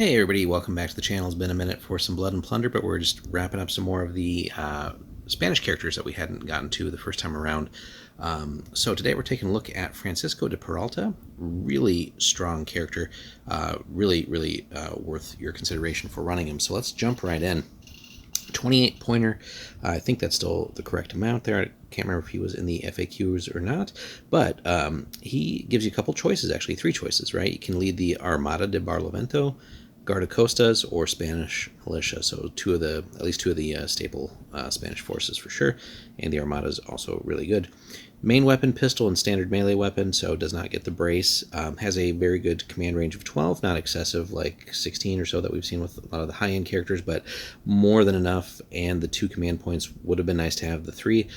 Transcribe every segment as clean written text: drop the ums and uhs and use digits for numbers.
Hey everybody, welcome back to the channel. It's been a minute for some Blood and Plunder, but we're just wrapping up some more of the Spanish characters that we hadn't gotten to the first time around. So today we're taking a look at Francisco de Peralta. Really strong character, really worth your consideration for running him. So let's jump right in. 28 pointer. I think that's still the correct amount there. I can't remember if he was in the FAQs or not, but he gives you a couple choices, actually 3 choices, right? You can lead the Armada de Barlovento, Guardacostas, or Spanish militia. So at least two of the staple Spanish forces for sure, and the Armada is also really good. Main weapon, pistol, and standard melee weapon, so does not get the brace. Has a very good command range of 12, not excessive like 16 or so that we've seen with a lot of the high-end characters, but more than enough, and the 2 command points would have been nice to have the 3,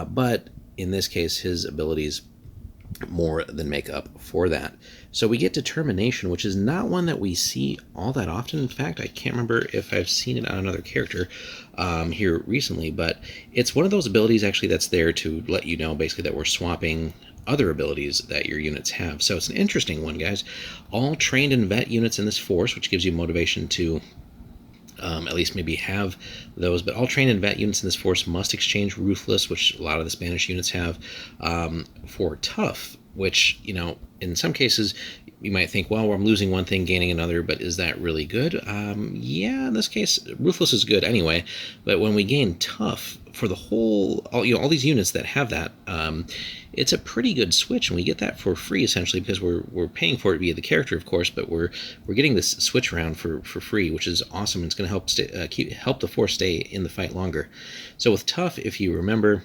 but in this case, his abilities more than make up for that. So we get Determination, which is not one that we see all that often. In fact, I can't remember if I've seen it on another character here recently, but it's one of those abilities actually that's there to let you know basically that we're swapping other abilities that your units have. So it's an interesting one, guys. All trained and vet units in this force, which gives you motivation to at least maybe have those, but all trained and vet units in this force must exchange Ruthless, which a lot of the Spanish units have, for Tough, which, you know, in some cases you might think, well, I'm losing one thing, gaining another, but is that really good? Yeah, in this case, Ruthless is good anyway, but when we gain Tough for the whole, all these units that have that, it's a pretty good switch, and we get that for free essentially because we're paying for it via the character, of course, but we're getting this switch around for free, which is awesome. It's going to help help the force stay in the fight longer. So with Tough, if you remember,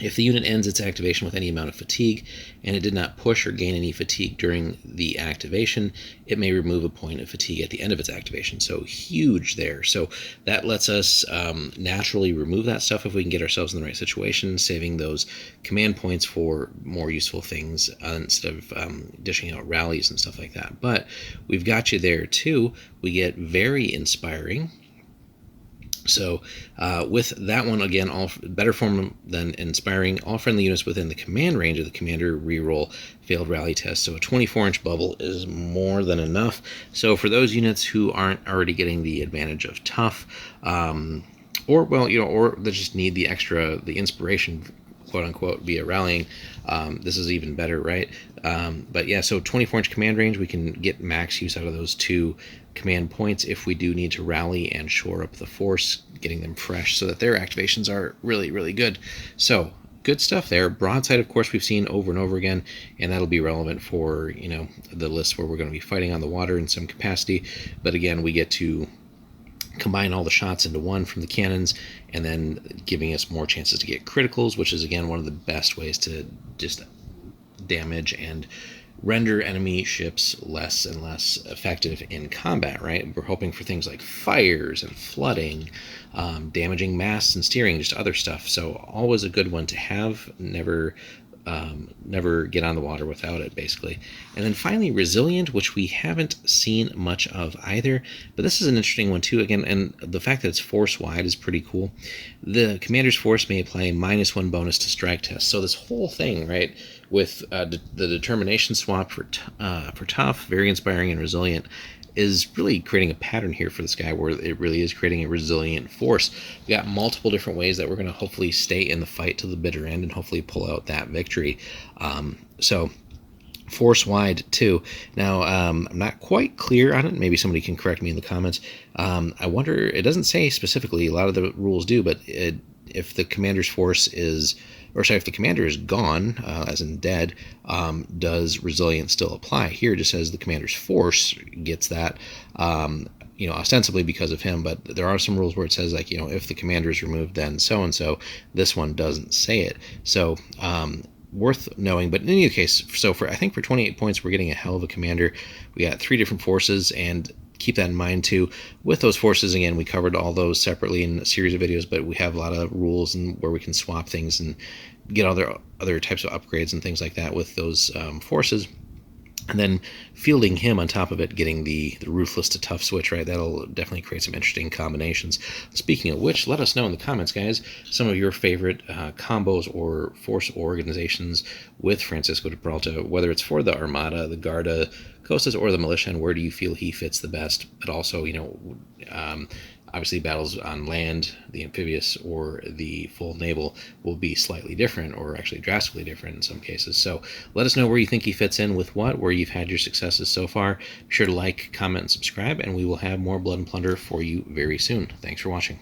if the unit ends its activation with any amount of fatigue, and it did not push or gain any fatigue during the activation, it may remove a point of fatigue at the end of its activation. So huge there. So that lets us naturally remove that stuff if we can get ourselves in the right situation, saving those command points for more useful things instead of dishing out rallies and stuff like that. But we've got you there too. We get Very Inspiring. So with that one, again, all better form than Inspiring. All friendly units within the command range of the commander reroll failed rally test. So a 24-inch bubble is more than enough. So for those units who aren't already getting the advantage of Tough, or that just need the inspiration, quote unquote, via rallying, this is even better, right? But yeah, so 24-inch command range, we can get max use out of those 2 command points if we do need to rally and shore up the force, getting them fresh so that their activations are really good. So good stuff there. Broadside, of course, we've seen over and over again, and that'll be relevant for, you know, the list where we're going to be fighting on the water in some capacity. But again, we get to combine all the shots into one from the cannons, and then giving us more chances to get criticals, which is again one of the best ways to just damage and render enemy ships less and less effective in combat, right? We're hoping for things like fires and flooding, damaging masts and steering, just other stuff. So always a good one to have. Never get on the water without it, basically. And then finally, Resilient, which we haven't seen much of either, but this is an interesting one too, again, and the fact that it's force-wide is pretty cool. The commander's force may apply a -1 bonus to strike tests. So this whole thing, right, with the Determination swap for Tough, Very Inspiring, and Resilient, is really creating a pattern here for this guy where it really is creating a resilient force. We got multiple different ways that we're going to hopefully stay in the fight to the bitter end and hopefully pull out that victory. So force wide too. Now, I'm not quite clear on it. Maybe somebody can correct me in the comments. I wonder, it doesn't say specifically, a lot of the rules do, but if the commander's force is, if the commander is gone, as in dead, does Resilient still apply? Here it just says the commander's force gets that, ostensibly because of him, but there are some rules where it says, like, if the commander is removed, then so-and-so. This one doesn't say it. So, worth knowing. But in any case, so I think for 28 points, we're getting a hell of a commander. We got 3 different forces, and keep that in mind too. With those forces, again, we covered all those separately in a series of videos, but we have a lot of rules and where we can swap things and get other types of upgrades and things like that with those forces. And then fielding him on top of it, getting the ruthless to tough switch, right? That'll definitely create some interesting combinations. Speaking of which, let us know in the comments, guys, some of your favorite combos or force organizations with Francisco de Peralta, whether it's for the Armada, the Garda, Costas, or the Militia, and where do you feel he fits the best? But also, obviously battles on land, the amphibious or the full naval will be slightly different, or actually drastically different in some cases. So let us know where you think he fits in with what, where you've had your successes so far. Be sure to like, comment, and subscribe, and we will have more Blood and Plunder for you very soon. Thanks for watching.